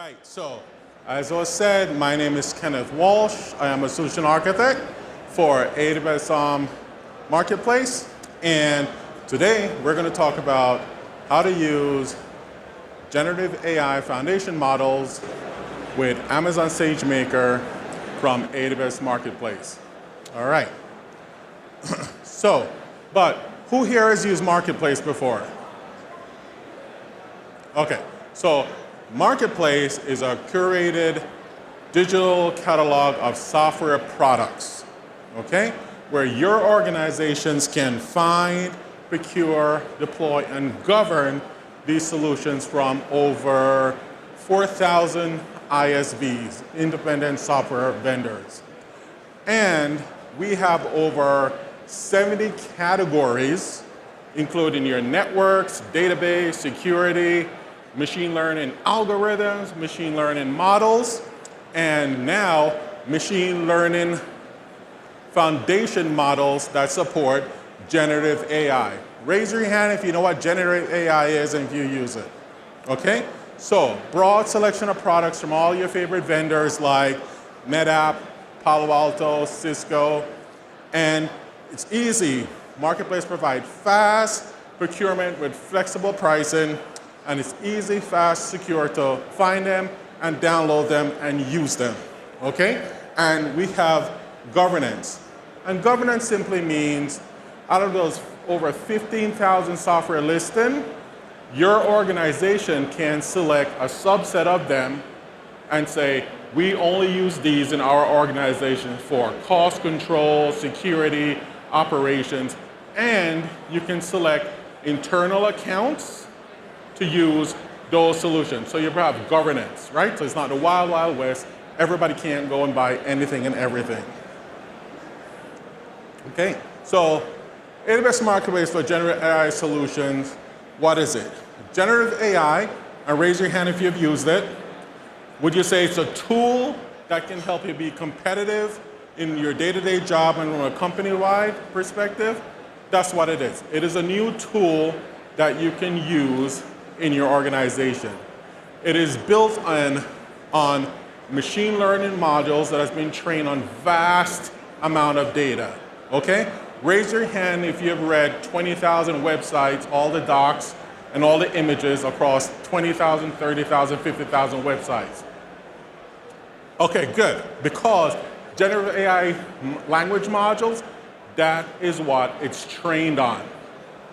right, so as was said, my name is Kenneth Walsh. I am a solution architect for AWS Marketplace, and today we're going to talk about how to use generative AI foundation models with Amazon SageMaker from AWS Marketplace. All right. But who here has used Marketplace before? Okay, so Marketplace is a curated digital catalog of software products, okay? Where your organizations can find, procure, deploy, and govern these solutions from over 4,000 ISVs, independent software vendors. And we have over 70 categories, including your networks, database, security, machine learning algorithms, machine learning models, and now machine learning foundation models that support generative AI. Raise your hand if you know what generative AI is and if you use it. Okay? So, broad selection of products from all your favorite vendors like NetApp, Palo Alto, Cisco, and it's easy. Marketplace provides fast procurement with flexible pricing, and it's easy, fast, secure to find them and download them and use them, okay? And we have governance. And governance simply means out of those over 15,000 software listing, your organization can select a subset of them and say, we only use these in our organization for cost control, security, operations, and you can select internal accounts to use those solutions. So you have governance, right? So it's not the wild, wild west. Everybody can't go and buy anything and everything. Okay, so AWS Marketplace for generative AI solutions, what is it? Generative AI, and raise your hand if you've used it. Would you say it's a tool that can help you be competitive in your day-to-day job and from a company-wide perspective? That's what it is. It is a new tool that you can use in your organization. It is built on machine learning modules that has been trained on vast amount of data, okay? Raise your hand if you've read 20,000 websites, all the docs, and all the images across 20,000, 30,000, 50,000 websites. Okay, good, because generative AI language modules, that is what it's trained on,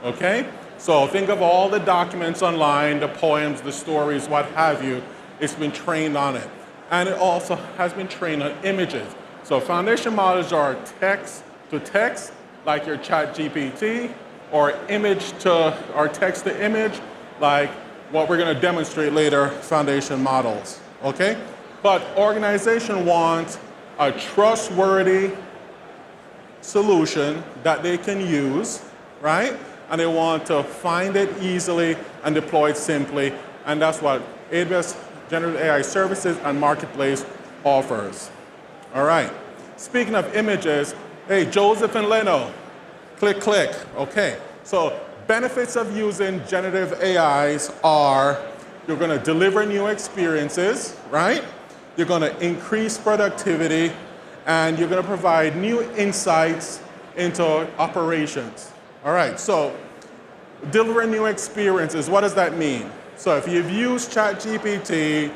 okay? So think of all the documents online, the poems, the stories, what have you, it's been trained on it. And it also has been trained on images. So foundation models are text to text, like your ChatGPT, or image to, or text to image, like what we're gonna demonstrate later, foundation models, okay? But organization wants a trustworthy solution that they can use, right? And they want to find it easily and deploy it simply, and that's what AWS Generative AI Services and Marketplace offers. All right, speaking of images, hey, Joseph and Leno, click, click, okay. So benefits of using generative AIs are you're gonna deliver new experiences, right? You're gonna increase productivity, and you're gonna provide new insights into operations. All right, so delivering new experiences, what does that mean? So if you've used ChatGPT,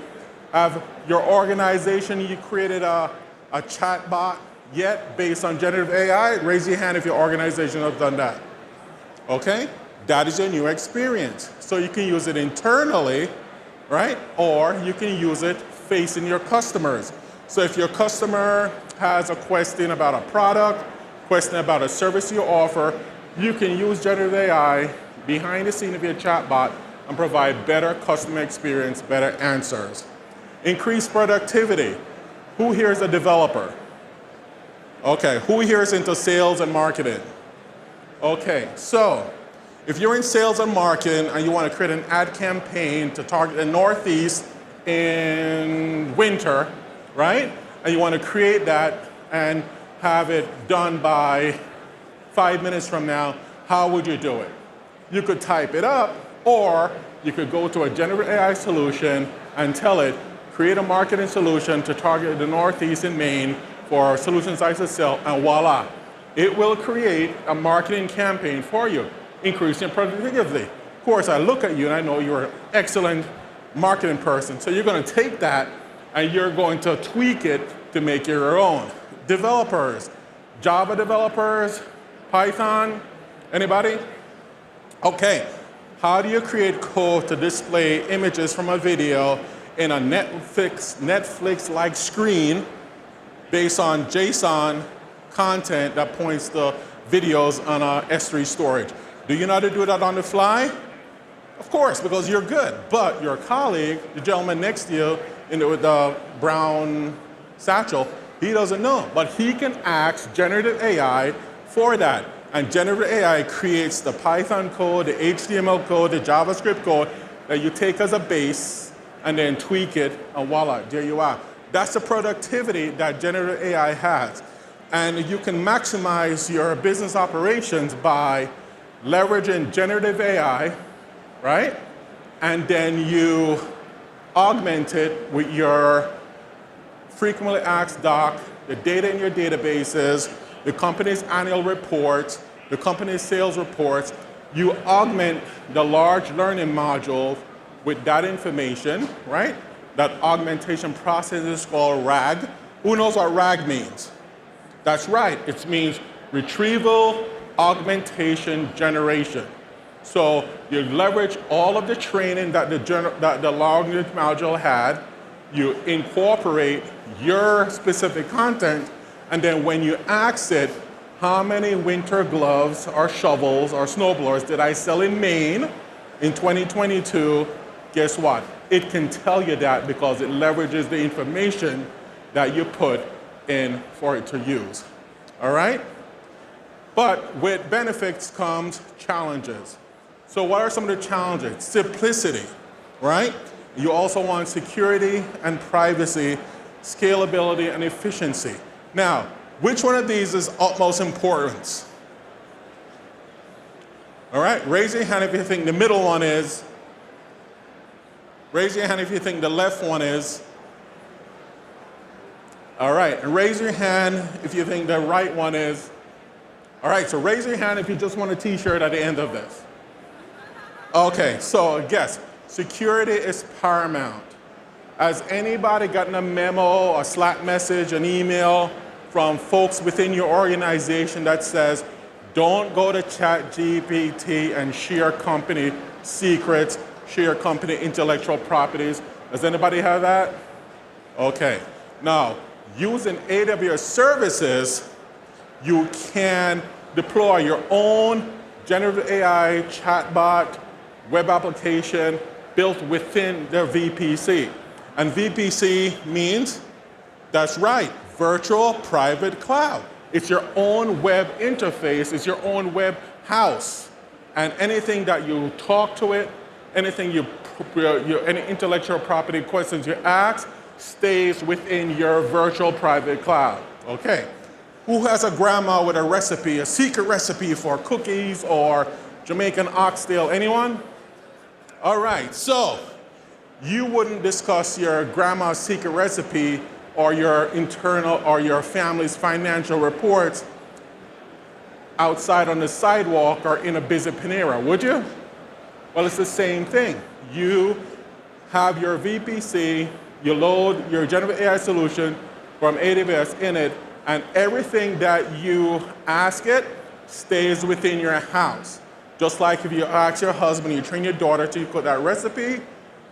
have your organization, you created a chatbot yet based on generative AI, raise your hand if your organization has done that. Okay, that is your new experience. So you can use it internally, right? Or you can use it facing your customers. So if your customer has a question about a product, question about a service you offer, you can use generative AI behind the scene of your chatbot and provide better customer experience, better answers. Increase productivity. Who here is a developer? Okay, who here is into sales and marketing? Okay, so if you're in sales and marketing and you want to create an ad campaign to target the Northeast in winter, right? And you want to create that and have it done by 5 minutes from now, how would you do it? You could type it up, or you could go to a generative AI solution and tell it, create a marketing solution to target the Northeast and Maine for solutions I should sell, and voila. It will create a marketing campaign for you, increasing productivity. Of course, I look at you and I know you're an excellent marketing person. So you're going to take that and you're going to tweak it to make it your own. Developers, Java developers, Python, anybody? Okay, how do you create code to display images from a video in a Netflix-like screen based on JSON content that points to videos on a S3 storage? Do you know how to do that on the fly? Of course, because you're good. But your colleague, the gentleman next to you with the brown satchel, he doesn't know. But he can ask generative AI for that. And generative AI creates the Python code, the HTML code, the JavaScript code that you take as a base and then tweak it, and voila, there you are. That's the productivity that generative AI has. And you can maximize your business operations by leveraging generative AI, right? And then you augment it with your frequently asked doc, the data in your databases, the company's annual reports, the company's sales reports. You augment the large learning module with that information, right? That augmentation process is called RAG. Who knows what RAG means? That's right, it means retrieval, augmentation, generation. So you leverage all of the training that the language module had, you incorporate your specific content, and then when you ask it, how many winter gloves or shovels or snowblowers did I sell in Maine in 2022? Guess what? It can tell you that because it leverages the information that you put in for it to use. All right? But with benefits comes challenges. So what are some of the challenges? Simplicity, right? You also want security and privacy, scalability and efficiency. Now, which one of these is utmost importance? All right, raise your hand if you think the middle one is. Raise your hand if you think the left one is. All right, and raise your hand if you think the right one is. All right, so raise your hand if you just want a t-shirt at the end of this. Okay, so yes, security is paramount. Has anybody gotten a memo, a Slack message, an email from folks within your organization that says, don't go to ChatGPT and share company secrets, share company intellectual properties? Does anybody have that? Okay, now, using AWS services, you can deploy your own generative AI chatbot web application built within their VPC. And VPC means, that's right, virtual private cloud. It's your own web interface, it's your own web house. And anything that you talk to it, anything any intellectual property questions you ask, stays within your virtual private cloud. Okay. Who has a grandma with a recipe, a secret recipe for cookies or Jamaican oxtail? Anyone? All right, so you wouldn't discuss your grandma's secret recipe or your internal or your family's financial reports outside on the sidewalk or in a busy Panera, would you? Well, it's the same thing. You have your VPC, you load your generative AI solution from AWS in it, and everything that you ask it stays within your house. Just like if you ask your husband, you train your daughter to cook that recipe,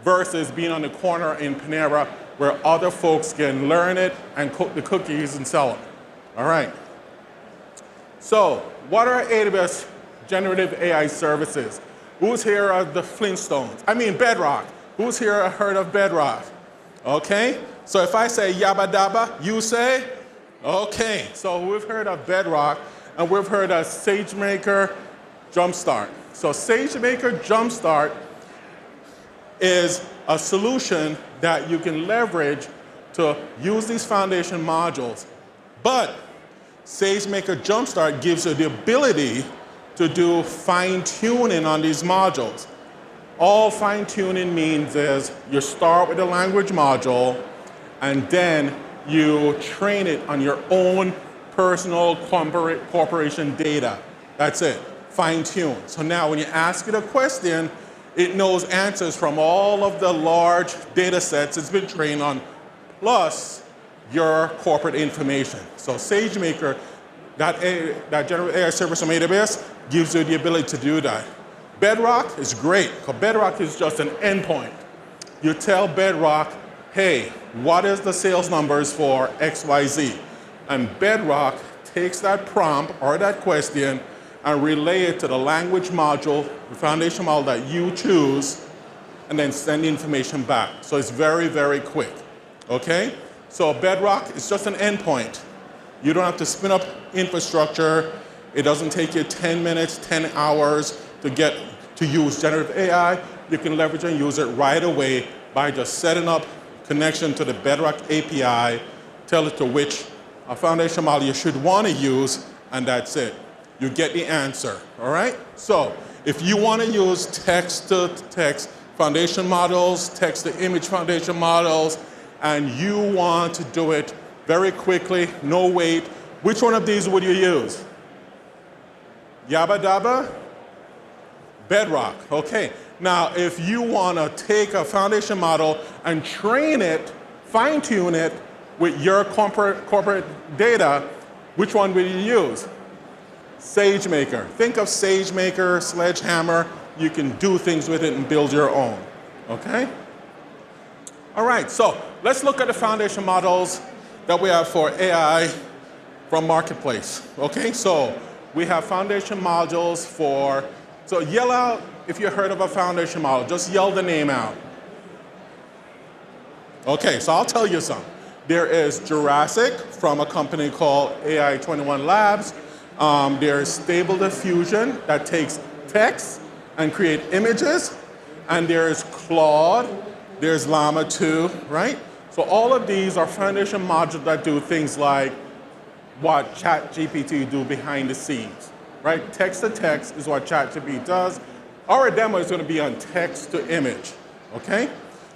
versus being on the corner in Panera where other folks can learn it and cook the cookies and sell them. All right. So, what are AWS generative AI services? Who's here of the Flintstones? I mean Bedrock. Who's here heard of Bedrock? Okay. So if I say yabba dabba, you say? Okay. So we've heard of Bedrock, and we've heard of SageMaker, JumpStart. So SageMaker JumpStart is a solution that you can leverage to use these foundation modules. But SageMaker JumpStart gives you the ability to do fine-tuning on these modules. All fine-tuning means is you start with the language module and then you train it on your own personal corporation data. That's it, fine-tune. So now when you ask it a question, it knows answers from all of the large data sets it's been trained on, plus your corporate information. So SageMaker, that generative AI service from AWS, gives you the ability to do that. Bedrock is great, because Bedrock is just an endpoint. You tell Bedrock, hey, what is the sales numbers for XYZ? And Bedrock takes that prompt or that question and relay it to the language module, the foundation model that you choose, and then send the information back. So it's very, very quick, okay? So Bedrock is just an endpoint. You don't have to spin up infrastructure. It doesn't take you 10 minutes, 10 hours to use generative AI. You can leverage and use it right away by just setting up connection to the Bedrock API, tell it to which foundation model you should want to use, and that's it. You get the answer, all right? So if you want to use text-to-text foundation models, text-to-image foundation models, and you want to do it very quickly, no wait, which one of these would you use? Yabba Dabba? Bedrock, okay. Now, if you want to take a foundation model and train it, fine-tune it with your corporate data, which one will you use? SageMaker. Think of SageMaker, Sledgehammer. You can do things with it and build your own, okay? All right, so let's look at the foundation models that we have for AI from Marketplace, okay? So we have foundation modules for, so yell out if you heard of a foundation model, just yell the name out. Okay, so I'll tell you some. There is Jurassic from a company called AI21 Labs. There's Stable Diffusion that takes text and create images. And there's Claude, there's Llama 2, right? So all of these are foundation modules that do things like what ChatGPT do behind the scenes, right? Text to text is what ChatGPT does. Our demo is going to be on text to image, okay?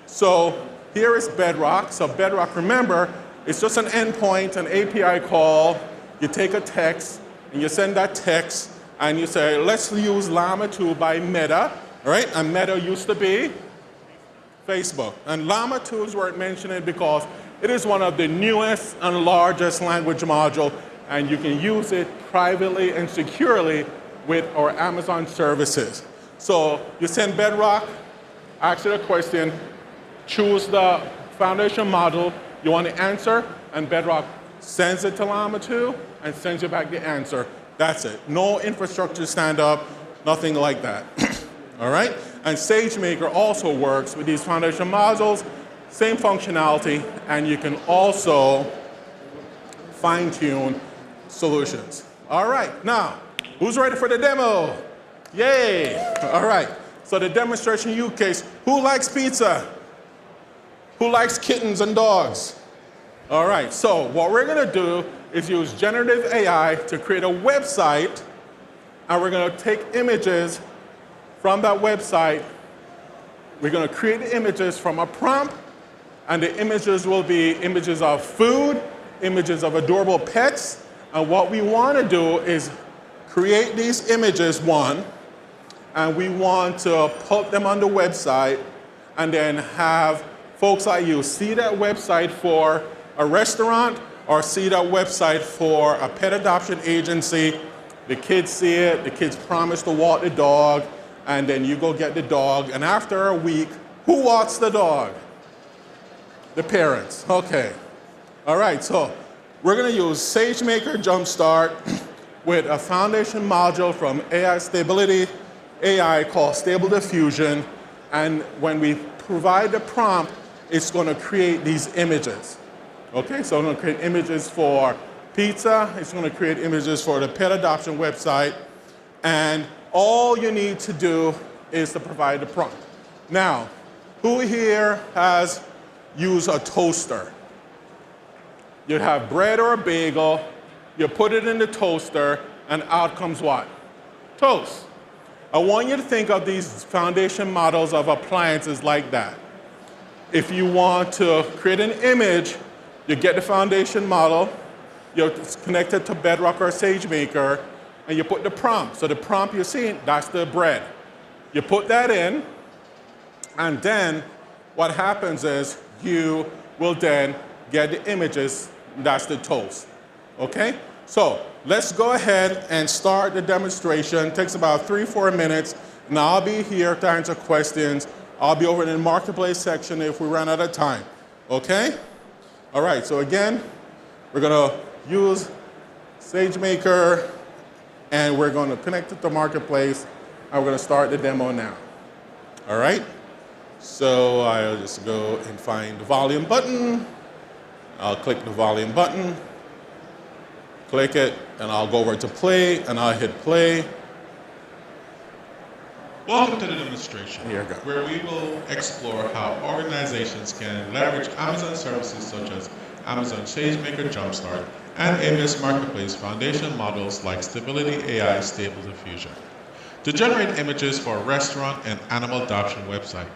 So here is Bedrock. So Bedrock, remember, it's just an endpoint, an API call. You take a text and you send that text and you say, let's use Llama 2 by Meta, right? And Meta used to be Facebook. And Llama 2 is worth mentioning because it is one of the newest and largest language module, and you can use it privately and securely with our Amazon services. So you send Bedrock, ask it a question, choose the foundation model you want to answer, and Bedrock sends it to Llama 2 and sends you back the answer. That's it. No infrastructure stand up, nothing like that. All right? And SageMaker also works with these foundation modules, same functionality, and you can also fine-tune solutions. All right, now, who's ready for the demo? Yay! All right, so the demonstration use case, who likes pizza? Who likes kittens and dogs? All right, so what we're gonna do is use generative AI to create a website, and we're gonna take images from that website. We're gonna create images from a prompt, and the images will be images of food, images of adorable pets, and what we wanna do is create these images, one, and we want to put them on the website and then have folks like you see that website for a restaurant or see that website for a pet adoption agency. The kids see it, the kids promise to walk the dog, and then you go get the dog, and after a week, who walks the dog? The parents, okay. All right, so we're gonna use SageMaker JumpStart with a foundation module from AI Stability AI called Stable Diffusion, and when we provide the prompt, it's gonna create these images. Okay, so it's gonna create images for pizza, it's gonna create images for the pet adoption website, and all you need to do is to provide the prompt. Now, who here has used a toaster? You'd have bread or a bagel, you put it in the toaster, and out comes what? Toast. I want you to think of these foundation models of appliances like that. If you want to create an image, you get the foundation model, you connect it to Bedrock or SageMaker, and you put the prompt. So the prompt you're seeing, that's the bread. You put that in, and then what happens is you will then get the images, that's the toast. Okay? So let's go ahead and start the demonstration. It takes about 3-4 minutes, and I'll be here to answer questions. I'll be over in the Marketplace section if we run out of time. Okay? All right, so again, we're going to use SageMaker, and we're going to connect it to Marketplace, and we're going to start the demo now. All right? So I'll just go and find the volume button. I'll click the volume button, click it, and I'll go over to play, and I'll hit play. Welcome to the demonstration, Here we go. where we will explore how organizations can leverage Amazon services such as Amazon SageMaker, JumpStart, and AWS Marketplace foundation models like Stability AI Stable Diffusion to generate images for a restaurant and animal adoption website.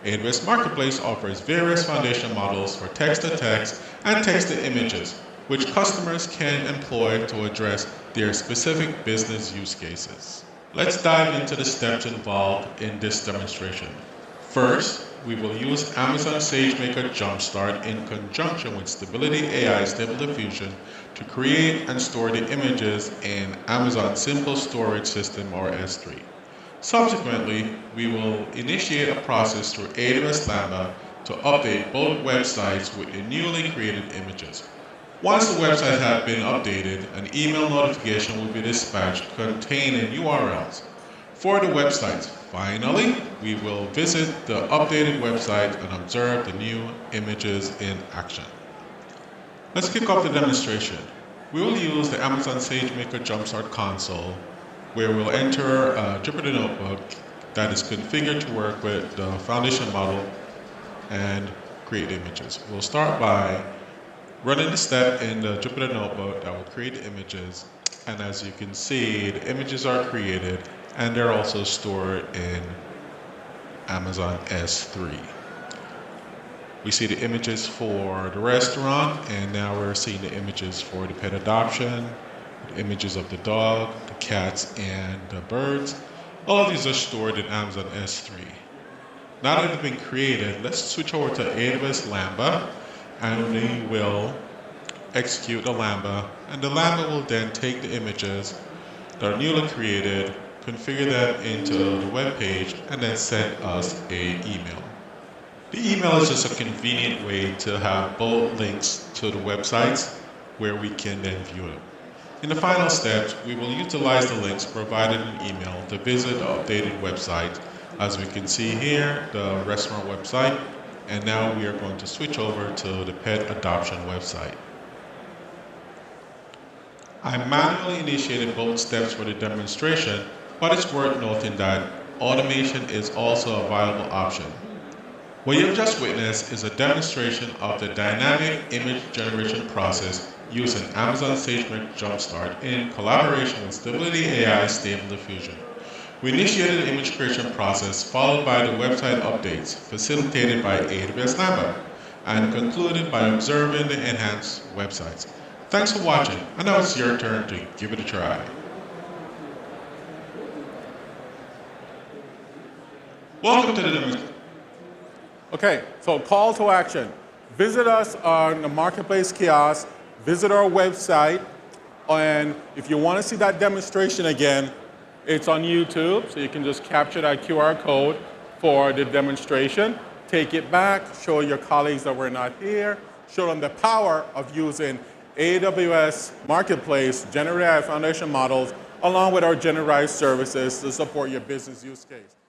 AWS Marketplace offers various foundation models for text-to-text and text-to-images, which customers can employ to address their specific business use cases. Let's dive into the steps involved in this demonstration. First, we will use Amazon SageMaker JumpStart in conjunction with Stability AI Stable Diffusion to create and store the images in Amazon Simple Storage System or S3. Subsequently, we will initiate a process through AWS Lambda to update both websites with the newly created images. Once the website has been updated, an email notification will be dispatched containing URLs for the websites. Finally, we will visit the updated website and observe the new images in action. Let's kick off the demonstration. We will use the Amazon SageMaker JumpStart console, where we'll enter a Jupyter notebook that is configured to work with the foundation model and create images. We'll start by running the step in the Jupyter notebook that will create the images, and as you can see, the images are created and they're also stored in Amazon S3. We see the images for the restaurant, and now we're seeing the images for the pet adoption, the images of the dog, the cats, and the birds. All of these are stored in Amazon S3. Now that they've been created, let's switch over to AWS Lambda, and we will execute the Lambda, and the Lambda will then take the images that are newly created, configure them into the web page, and then send us an email. The email is just a convenient way to have both links to the websites where we can then view them. In the final steps, we will utilize the links provided in the email to visit the updated website. As we can see here, the restaurant website, and now we are going to switch over to the pet adoption website. I manually initiated both steps for the demonstration, but it's worth noting that automation is also a viable option. What you've just witnessed is a demonstration of the dynamic image generation process using Amazon SageMaker JumpStart in collaboration with Stability AI Stable Diffusion. We initiated the image creation process followed by the website updates facilitated by AWS Lambda and concluded by observing the enhanced websites. Thanks for watching, and now it's your turn to give it a try. Welcome to the demonstration. Okay, so call to action. Visit us on the Marketplace kiosk, visit our website, and if you want to see that demonstration again, it's on YouTube, so you can just capture that QR code for the demonstration, take it back, show your colleagues that we're not here, show them the power of using AWS Marketplace Generative AI foundation models along with our generalized services to support your business use case.